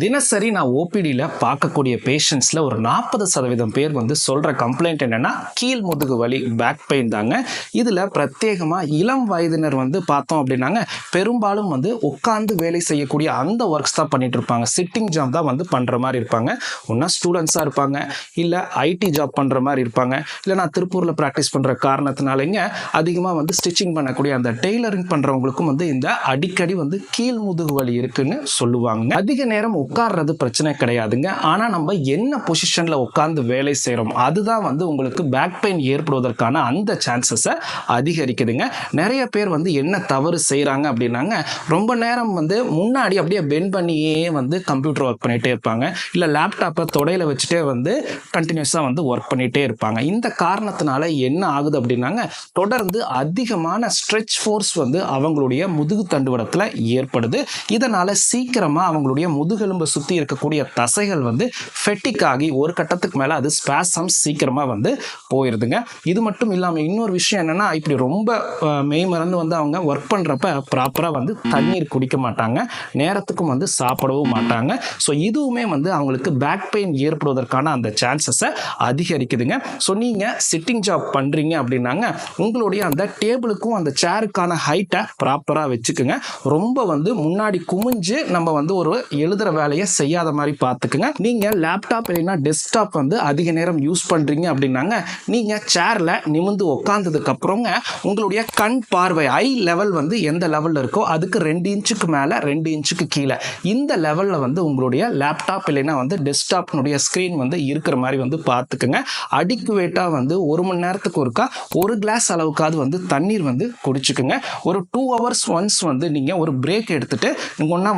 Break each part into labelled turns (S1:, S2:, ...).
S1: தினசரி நான் ஓபிடியில் பார்க்கக்கூடிய பேஷண்ட்ஸில் ஒரு 40% பேர் சொல்கிற கம்ப்ளைண்ட் என்னென்னா கீழ் முதுகு வலி, பேக் பெயின் தாங்க. இதில் பிரத்யேகமாக இளம் வயதினர் பார்த்தோம் அப்படின்னாங்க பெரும்பாலும் உட்காந்து வேலை செய்யக்கூடிய அந்த ஒர்க்ஸ் தான் பண்ணிட்டு இருப்பாங்க. சிட்டிங் ஜாப் தான் பண்ணுற மாதிரி இருப்பாங்க. ஒன்றா ஸ்டூடெண்ட்ஸாக இருப்பாங்க, இல்லை ஐடி ஜாப் பண்ணுற மாதிரி இருப்பாங்க, இல்லை நான் திருப்பூரில் ப்ராக்டிஸ் பண்ணுற காரணத்தினாலேங்க அதிகமாக ஸ்டிச்சிங் பண்ணக்கூடிய அந்த டெய்லரிங் பண்ணுறவங்களுக்கும் இந்த அடிக்கடி கீழ் முதுகு வலி இருக்குன்னு சொல்லுவாங்க. அதிக நேரம் உட்கார்றது பிரச்சனை கிடையாதுங்க. ஆனால் நம்ம என்ன பொசிஷனில் உட்கார்ந்து வேலை செய்கிறோம் அதுதான் உங்களுக்கு பேக் பெயின் ஏற்படுவதற்கான அந்த சான்சஸை அதிகரிக்குதுங்க. நிறைய பேர் என்ன தவறு செய்கிறாங்க அப்படின்னாங்க, ரொம்ப நேரம் முன்னாடி அப்படியே பெண்ட் பண்ணியே கம்ப்யூட்டர் ஒர்க் பண்ணிகிட்டே இருப்பாங்க, இல்லை லேப்டாப்பை தொடையில் வச்சுட்டே கண்டினியூஸாக ஒர்க் பண்ணிகிட்டே இருப்பாங்க. இந்த காரணத்தினால என்ன ஆகுது அப்படின்னாங்க, தொடர்ந்து அதிகமான ஸ்ட்ரெச் ஃபோர்ஸ் அவங்களுடைய முதுகு தண்டுவடத்தில் ஏற்படுது. இதனால் சீக்கிரமாக அவங்களுடைய முதுகெலும்பு சுற்றி இருக்கக்கூடிய தசைகள் ஃபெட்டிக் ஆகி ஒரு கட்டத்துக்கு மேலே அது ஸ்பாசம் சீக்கிரமாக போயிடுதுங்க. இது மட்டும் இல்லாமல் இன்னொரு விஷயம் என்னென்னா, இப்படி ரொம்ப மெய் மறந்து அவங்க ஒர்க் பண்ணுறப்ப ப்ராப்பராக தண்ணீர் குடிக்க மாட்டாங்க, நேரத்துக்கும் சாப்பிடவும் மாட்டாங்க. ஸோ இதுவுமே அவங்களுக்கு பேக் பெயின் ஏற்படுவதற்கான அந்த சான்சஸை அதிகரிக்குதுங்க. ஸோ நீங்கள் சிட்டிங் ஜாப் பண்ணுறீங்க அப்படின்னாங்க, உங்களுடைய அந்த டேபிளுக்கும் அந்த சேருக்கான ஹைட்டை ப்ராப்பராக வச்சுக்குங்க. ரொம்ப முன்னாடி குமிஞ்சு நம்ம ஒரு எழுதுகிற வேலையை செய்யாத மாதிரி பார்த்துக்குங்க. நீங்கள் லேப்டாப் இல்லைன்னா டெஸ்க்டாப் அதிக நேரம் யூஸ் பண்ணுறீங்க அப்படின்னாங்க, நீங்கள் சேரில் நிமிர்ந்து உட்காந்ததுக்கு அப்புறங்க உங்களுடைய கண் பார்வை ஐ லெவல் எந்த லெவலில் இருக்கோ அதுக்கு 2 இன்ச்சுக்கு மேலே 2 இன்ச்சுக்கு கீழே இந்த லெவலில் உங்களுடைய லேப்டாப் இல்லைன்னா டெஸ்க்டாப்னுடைய ஸ்க்ரீன் இருக்கிற மாதிரி பார்த்துக்குங்க. அடிக்குவேட்டாக 1 மணி நேரத்துக்கு ஒருக்கா 1 கிளாஸ் அளவுக்காவது தண்ணீர் குடிச்சுக்குங்க. ஒரு 2 hours ஒன்ஸ் நீங்கள் ஒரு பிரேக் எடுத்துட்டு ஒன்றா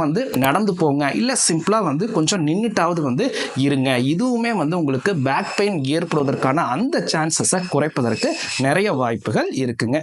S1: நடந்து போங்க, இல்லை சிம்பிளாக கொஞ்சம் நின்றுட்டாவது இருங்க. இதுவுமே உங்களுக்கு பேக் பெயின் ஏற்படுவதற்கான அந்த சான்சஸை குறைப்பதற்கு நிறைய வாய்ப்புகள் இருக்குங்க.